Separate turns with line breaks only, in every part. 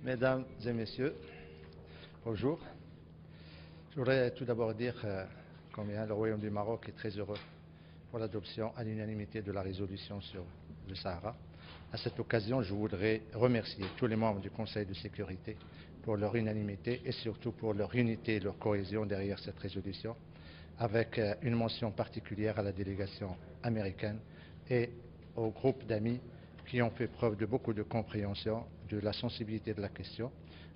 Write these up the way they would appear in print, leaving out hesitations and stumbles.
Mesdames et messieurs, bonjour. Je voudrais tout d'abord dire combien le Royaume du Maroc est très heureux pour l'adoption à l'unanimité de la résolution sur le Sahara. À cette occasion, je voudrais remercier tous les membres du Conseil de sécurité pour leur unanimité et surtout pour leur unité et leur cohésion derrière cette résolution, avec une mention particulière à la délégation américaine et au groupe d'amis qui ont fait preuve de beaucoup de compréhension de la sensibilité de la question,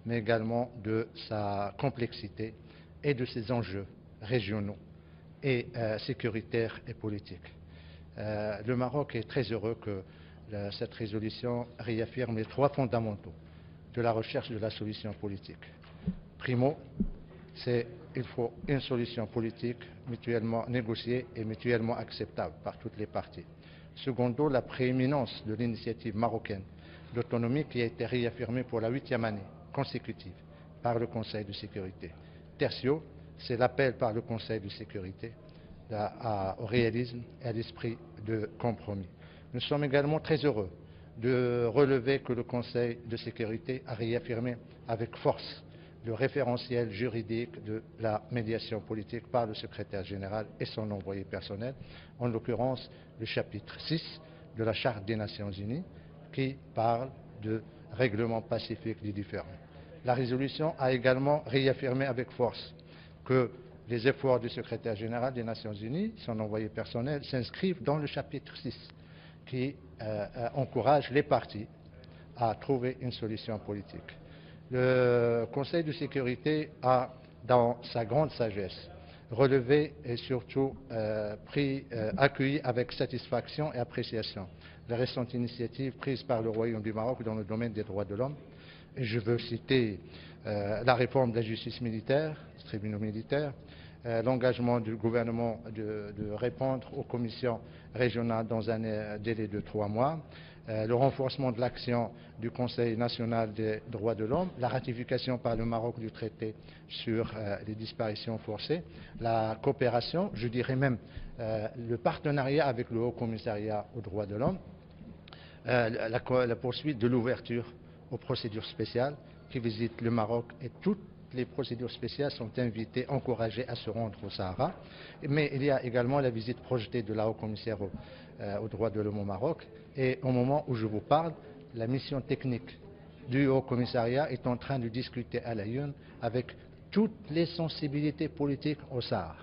mais également de sa complexité et de ses enjeux régionaux et sécuritaires et politiques. Le Maroc est très heureux que cette résolution réaffirme les trois fondamentaux de la recherche de la solution politique. Primo, il faut une solution politique mutuellement négociée et mutuellement acceptable par toutes les parties. Secondo, la prééminence de l'initiative marocaine d'autonomie qui a été réaffirmée pour la 8e année consécutive par le Conseil de sécurité. Tertio, c'est l'appel par le Conseil de sécurité au réalisme et à l'esprit de compromis. Nous sommes également très heureux de relever que le Conseil de sécurité a réaffirmé avec force le référentiel juridique de la médiation politique par le secrétaire général et son envoyé personnel, en l'occurrence le chapitre 6 de la Charte des Nations Unies qui parle de règlement pacifique des différends. La résolution a également réaffirmé avec force que les efforts du secrétaire général des Nations Unies, son envoyé personnel, s'inscrivent dans le chapitre 6 qui encourage les parties à trouver une solution politique. Le Conseil de sécurité a, dans sa grande sagesse, relevé et surtout accueilli avec satisfaction et appréciation les récentes initiatives prises par le Royaume du Maroc dans le domaine des droits de l'homme. Je veux citer la réforme de la justice militaire, des tribunaux militaires, l'engagement du gouvernement de répondre aux commissions régionales dans un délai de 3 mois, le renforcement de l'action du Conseil national des droits de l'homme, la ratification par le Maroc du traité sur les disparitions forcées, la coopération, je dirais même le partenariat avec le Haut Commissariat aux droits de l'homme, la poursuite de l'ouverture aux procédures spéciales qui visitent le Maroc, et toutes les procédures spéciales sont invitées, encouragées à se rendre au Sahara. Mais il y a également la visite projetée de la Haut-Commissaire aux droits de l'homme au Maroc. Et au moment où je vous parle, la mission technique du Haut-Commissariat est en train de discuter à l'Aïn avec toutes les sensibilités politiques au Sahara.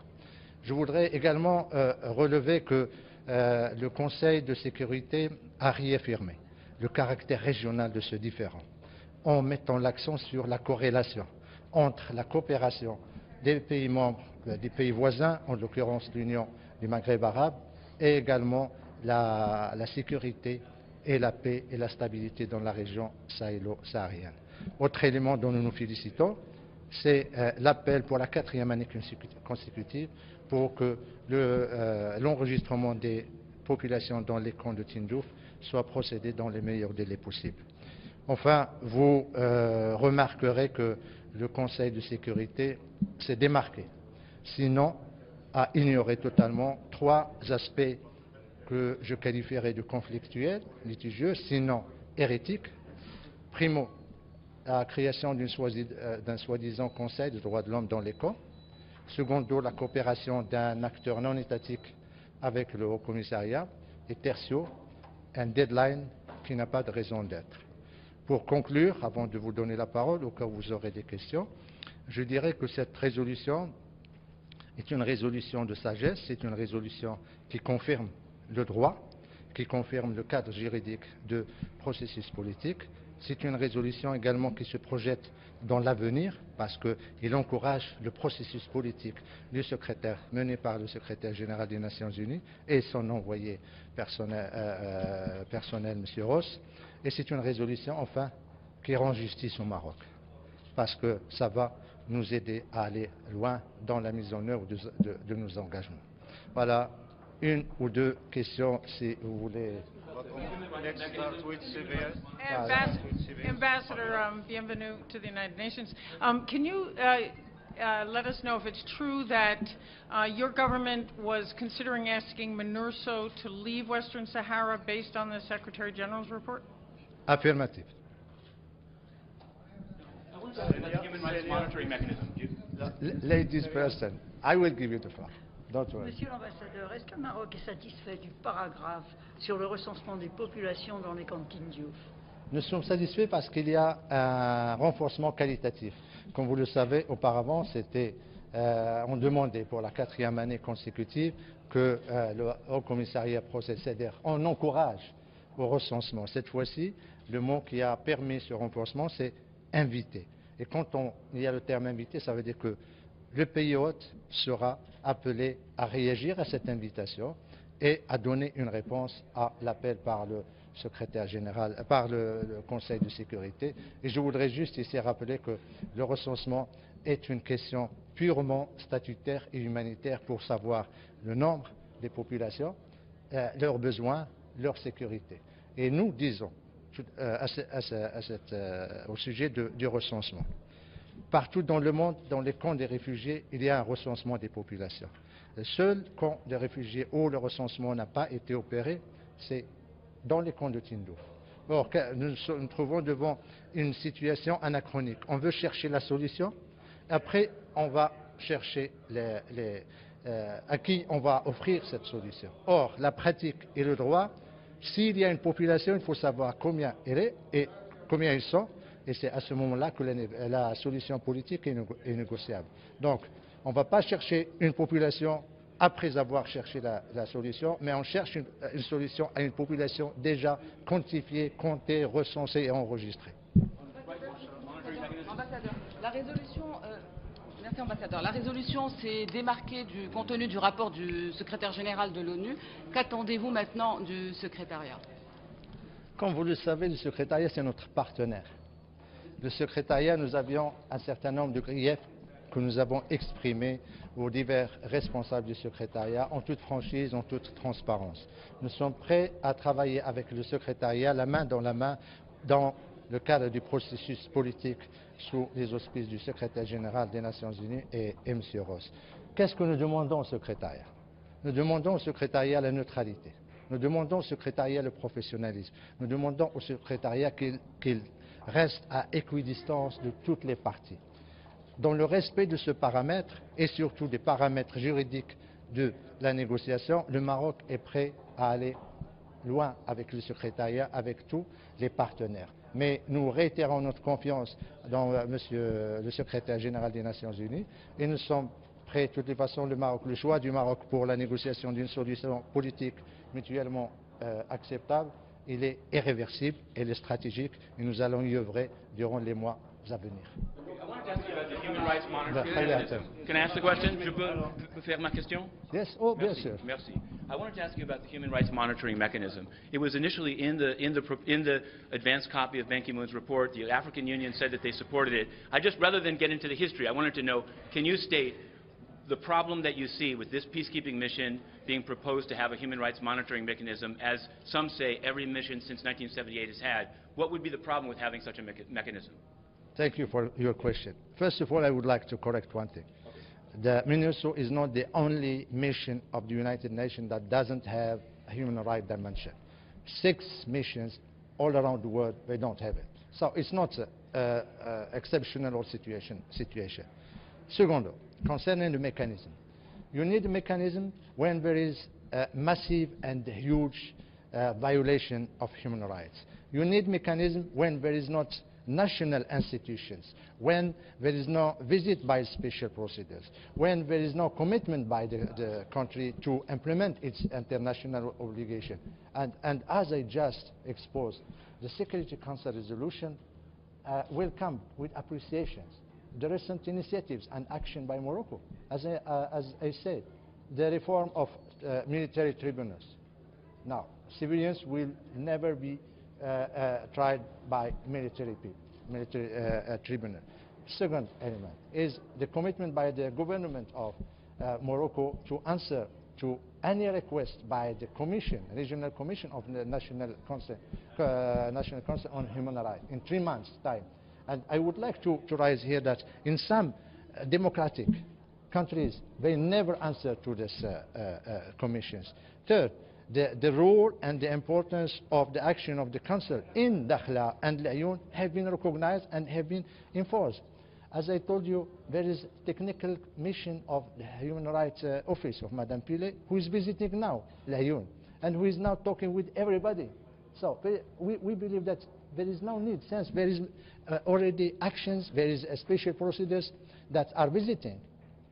Je voudrais également relever que le Conseil de sécurité a réaffirmé le caractère régional de ce différend, en mettant l'accent sur la corrélation entre la coopération des pays membres, des pays voisins, en l'occurrence l'Union du Maghreb arabe, et également la sécurité et la paix et la stabilité dans la région sahélo-saharienne. Autre élément dont nous nous félicitons, c'est l'appel pour la 4e année consécutive pour que l'enregistrement des populations dans les camps de Tindouf soit procédé dans les meilleurs délais possibles. Enfin, vous remarquerez que le Conseil de sécurité s'est démarqué, sinon a ignoré totalement 3 aspects que je qualifierais de conflictuels, litigieux, sinon hérétiques. Primo, la création d'un soi-disant Conseil des droits de l'homme dans les camps. Secondo, la coopération d'un acteur non étatique avec le Haut Commissariat. Et tertio, un deadline qui n'a pas de raison d'être. Pour conclure, avant de vous donner la parole, au cas où vous aurez des questions, je dirais que cette résolution est une résolution de sagesse, c'est une résolution qui confirme le droit, qui confirme le cadre juridique de processus politique. C'est une résolution également qui se projette dans l'avenir parce qu'il encourage le processus politique mené par le secrétaire général des Nations Unies et son envoyé personnel, M. Ross. Et c'est une résolution, enfin, qui rend justice au Maroc parce que ça va nous aider à aller loin dans la mise en œuvre de nos engagements. Voilà, 1 ou 2 questions si vous voulez.
Ambassador, bienvenue to the United Nations. Can you let us know if it's true that your government was considering asking MINURSO to leave Western Sahara based on the Secretary General's report?
Affirmative.
the human rights monitoring mechanism.
Ladies person, I will give you the floor. Don't worry.
Monsieur l'ambassadeur, est-ce que le Maroc est satisfait du paragraphe sur le recensement des populations dans les camps de Tindouf?
Nous sommes satisfaits parce qu'il y a un renforcement qualitatif. Comme vous le savez, auparavant, on demandait pour la 4e année consécutive que le Haut Commissariat procède, c'est-à-dire on encourage au recensement. Cette fois-ci, le mot qui a permis ce renforcement, c'est inviter. Et quand il y a le terme invité, ça veut dire que le pays hôte sera appelé à réagir à cette invitation et à donner une réponse à l'appel par le secrétaire général, par le Conseil de sécurité. Et je voudrais juste ici rappeler que le recensement est une question purement statutaire et humanitaire pour savoir le nombre des populations, leurs besoins, leur sécurité. Et nous disons au sujet du recensement, partout dans le monde, dans les camps des réfugiés, il y a un recensement des populations. Le seul camp des réfugiés où le recensement n'a pas été opéré, c'est dans les camps de Tindouf. Or, nous nous trouvons devant une situation anachronique. On veut chercher la solution, après on va chercher à qui on va offrir cette solution. Or, la pratique et le droit, s'il y a une population, il faut savoir combien elle est et combien ils sont, et c'est à ce moment-là que la solution politique est négociable. Donc, on ne va pas chercher une population après avoir cherché la solution, mais on cherche une solution à une population déjà quantifiée, comptée, recensée et enregistrée.
Ambassadeur, merci ambassadeur. La résolution s'est démarquée du contenu du rapport du secrétaire général de l'ONU. Qu'attendez-vous maintenant du secrétariat?
Comme vous le savez, le secrétariat, c'est notre partenaire. Le secrétariat, nous avions un certain nombre de griefs que nous avons exprimés aux divers responsables du secrétariat en toute franchise, en toute transparence. Nous sommes prêts à travailler avec le secrétariat, la main dans le cadre du processus politique sous les auspices du secrétaire général des Nations Unies et M. Ross. Qu'est-ce que nous demandons au secrétariat? Nous demandons au secrétariat la neutralité. Nous demandons au secrétariat le professionnalisme. Nous demandons au secrétariat qu'il reste à équidistance de toutes les parties. Dans le respect de ce paramètre et surtout des paramètres juridiques de la négociation, le Maroc est prêt à aller loin avec le secrétariat, avec tous les partenaires. Mais nous réitérons notre confiance dans Monsieur le secrétaire général des Nations Unies et nous sommes prêts, de toutes les façons, le choix du Maroc pour la négociation d'une solution politique mutuellement acceptable, il est irréversible, il est stratégique et nous allons y œuvrer durant les mois à venir.
Can I ask the question? Je peux faire ma question?
Yes, oh, bien sûr.
Merci. I wanted to ask you about the human rights monitoring mechanism. It was initially in the advanced copy of Ban Ki-moon's report. The African Union said that they supported it. Rather than get into the history, I wanted to know, can you state the problem that you see with this peacekeeping mission being proposed to have a human rights monitoring mechanism, as some say every mission since 1978 has had? What would be the problem with having such a mechanism?
Thank you for your question. First of all, I would like to correct one thing. The MINUSO is not the only mission of the United Nations that doesn't have a human rights dimension. 6 missions all around the world, they don't have it. So it's not an exceptional situation. Second, concerning the mechanism. You need a mechanism when there is a massive and huge violation of human rights. You need mechanism when there is not national institutions, when there is no visit by special procedures, when there is no commitment by the country to implement its international obligation. And as I just exposed, the Security Council resolution will come with appreciations. The recent initiatives and action by Morocco, as I said, the reform of military tribunals. Now, civilians will never be tried by military tribunal. Second element is the commitment by the government of Morocco to answer to any request by the Commission, Regional Commission of the National Council on Human Rights in 3 months' time. And I would like to raise here that in some democratic countries, they never answer to these commissions. Third, the role and the importance of the action of the Council in Dakhla and Al-Ayoun have been recognized and have been enforced. As I told you, there is a technical mission of the Human Rights Office of Madame Pillay, who is visiting now Al-Ayoun, and who is now talking with everybody. So we believe that there is no need, since there is already actions, there is special procedures that are visiting.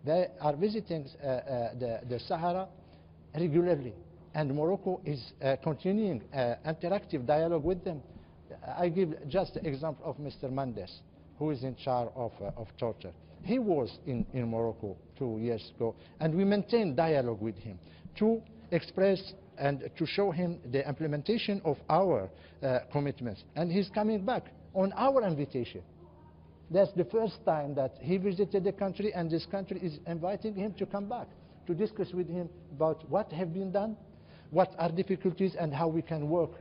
They are visiting the Sahara regularly, and Morocco is continuing interactive dialogue with them. I give just the example of Mr. Mendes, who is in charge of torture. He was in Morocco 2 years ago, and we maintain dialogue with him to express and to show him the implementation of our commitments. And he's coming back on our invitation. That's the first time that he visited the country, and this country is inviting him to come back to discuss with him about what have been done, what are difficulties, and how we can work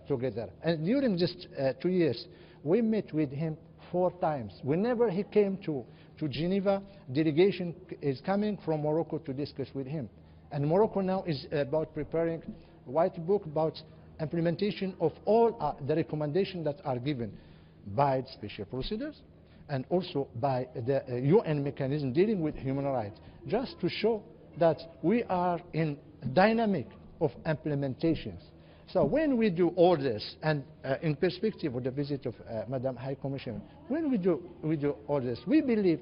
together. And during just 2 years, we met with him 4 times. Whenever he came to Geneva, delegation is coming from Morocco to discuss with him. And Morocco now is about preparing a white book about implementation of all the recommendations that are given by special procedures and also by the UN mechanism dealing with human rights, just to show that we are in dynamic of implementations. So when we do all this, and in perspective of the visit of Madam High Commissioner, when we do all this, we believe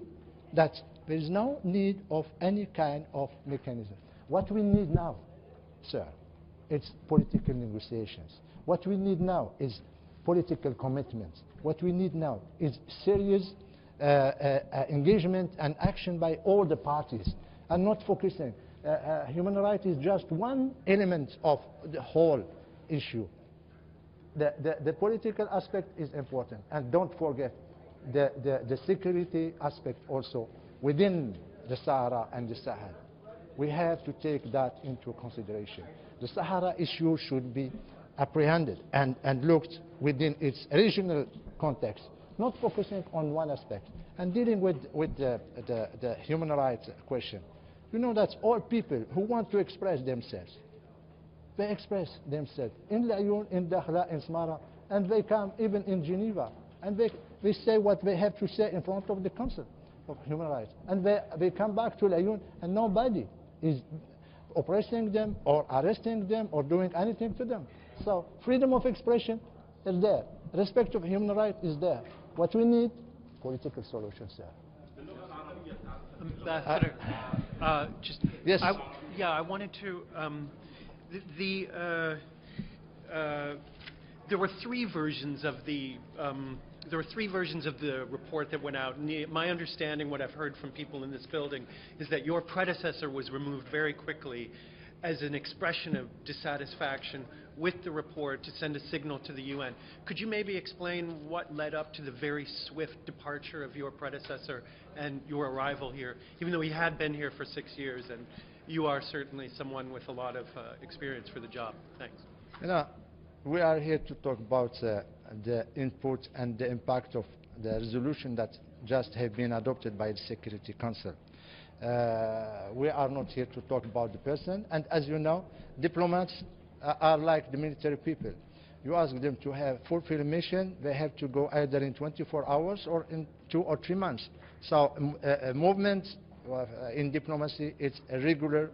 that there is no need of any kind of mechanism. What we need now, sir, it's political negotiations. What we need now is political commitments. What we need now is serious engagement and action by all the parties, and not focusing. Human rights is just one element of the whole issue. The political aspect is important, and don't forget the security aspect also within the Sahara and the Sahel. We have to take that into consideration. The Sahara issue should be apprehended and looked within its regional context, not focusing on one aspect. And dealing with the human rights question, you know that all people who want to express themselves, they express themselves in Al-Ayoun, in Dakhla, in Smara, and they come even in Geneva, and they say what they have to say in front of the Council of Human Rights. And they come back to Al-Ayoun, and nobody is oppressing them or arresting them or doing anything to them. So freedom of expression is there. Respect of human rights is there. What we need, political solutions there.
Ambassador,
yes.
I wanted to. There were 3 versions of the. There were 3 versions of the report that went out. And my understanding, what I've heard from people in this building, is that your predecessor was removed very quickly as an expression of dissatisfaction with the report to send a signal to the UN. Could you maybe explain what led up to the very swift departure of your predecessor and your arrival here, even though he had been here for 6 years, and you are certainly someone with a lot of experience for the job? Thanks.
You know, we are here to talk about the input and the impact of the resolution that just have been adopted by the Security Council. We are not here to talk about the person, and as you know, diplomats are like the military people. You ask them to have fulfill a mission, they have to go either in 24 hours or in 2 or 3 months. So movement in diplomacy, it's a regular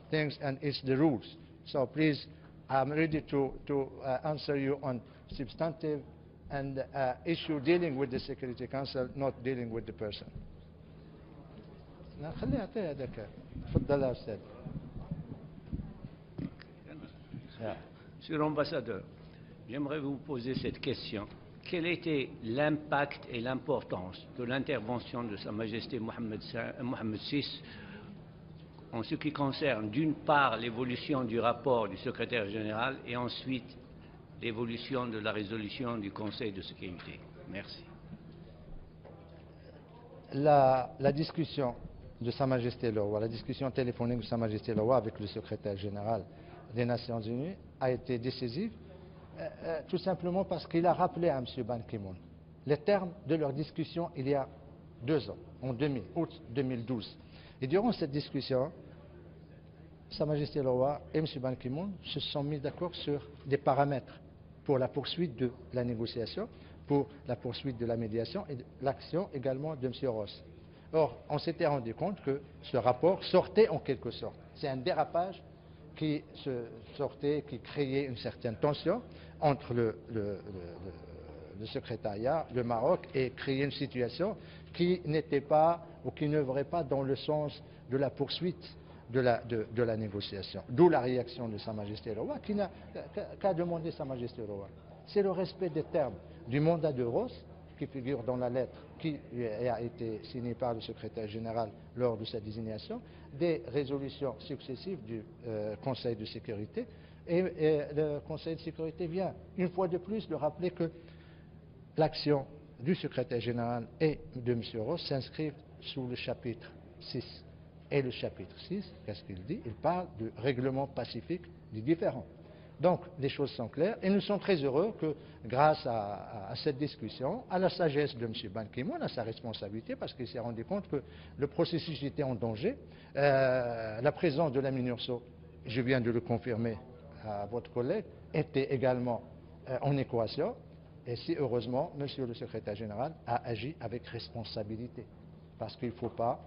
things, and it's the rules. So please, I'm ready to answer you on substantive and issue dealing with the Security Council, not dealing with the person.
Monsieur l'ambassadeur, j'aimerais vous poser cette question. Quel était l'impact et l'importance de l'intervention de Sa Majesté Mohammed VI en ce qui concerne d'une part l'évolution du rapport du secrétaire général et ensuite l'évolution de la résolution du Conseil de sécurité? Merci.
La discussion de Sa Majesté le Roi, la discussion téléphonique de Sa Majesté le Roi avec le secrétaire général des Nations Unies a été décisive, tout simplement parce qu'il a rappelé à M. Ban Ki-moon les termes de leur discussion il y a 2 ans, en août 2012. Et durant cette discussion, Sa Majesté le Roi et M. Ban Ki-moon se sont mis d'accord sur des paramètres pour la poursuite de la négociation, pour la poursuite de la médiation et de l'action également de M. Ross. Or, on s'était rendu compte que ce rapport sortait en quelque sorte. C'est un dérapage qui sortait, qui créait une certaine tension entre le secrétariat, le Maroc, et créait une situation qui n'était pas ou qui n'œuvrait pas dans le sens de la poursuite de la négociation. D'où la réaction de Sa Majesté le Roi, qu'a demandé Sa Majesté le Roi. C'est le respect des termes du mandat de Ross, qui figure dans la lettre qui a été signée par le secrétaire général lors de sa désignation, des résolutions successives du Conseil de sécurité. Et le Conseil de sécurité vient, une fois de plus, de rappeler que l'action du secrétaire général et de M. Ross s'inscrivent sous le chapitre 6. Et le chapitre 6, qu'est-ce qu'il dit? Il parle du règlement pacifique des différends. Donc, les choses sont claires et nous sommes très heureux que, grâce à cette discussion, à la sagesse de M. Ban Ki-moon, à sa responsabilité, parce qu'il s'est rendu compte que le processus était en danger, la présence de la MINURSO, je viens de le confirmer à votre collègue, était également en équation. Et si, heureusement, M. le secrétaire général a agi avec responsabilité, parce qu'il ne faut pas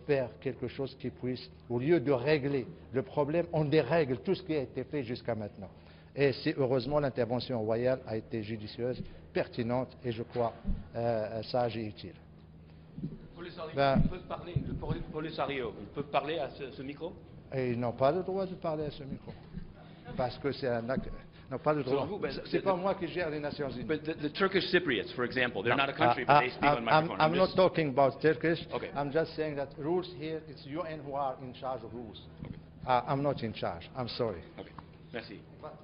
faire quelque chose qui puisse, au lieu de régler le problème, on dérègle tout ce qui a été fait jusqu'à maintenant. Et si heureusement l'intervention royale a été judicieuse, pertinente et je crois sage et utile.
Polisario, ils peuvent parler à ce micro?
Et ils n'ont pas le droit de parler à ce micro. Parce que c'est un acte. Ils n'ont pas le droit. C'est pas moi qui gère les Nations Unies.
But the Turkish Cypriots, for example, they're not a country, but they speak on microphone.
I'm not talking about Turkish.
Okay.
I'm just saying that rules here, it's UN who are in charge of rules.
Okay.
I'm not in charge. I'm sorry.
Okay. Merci.
But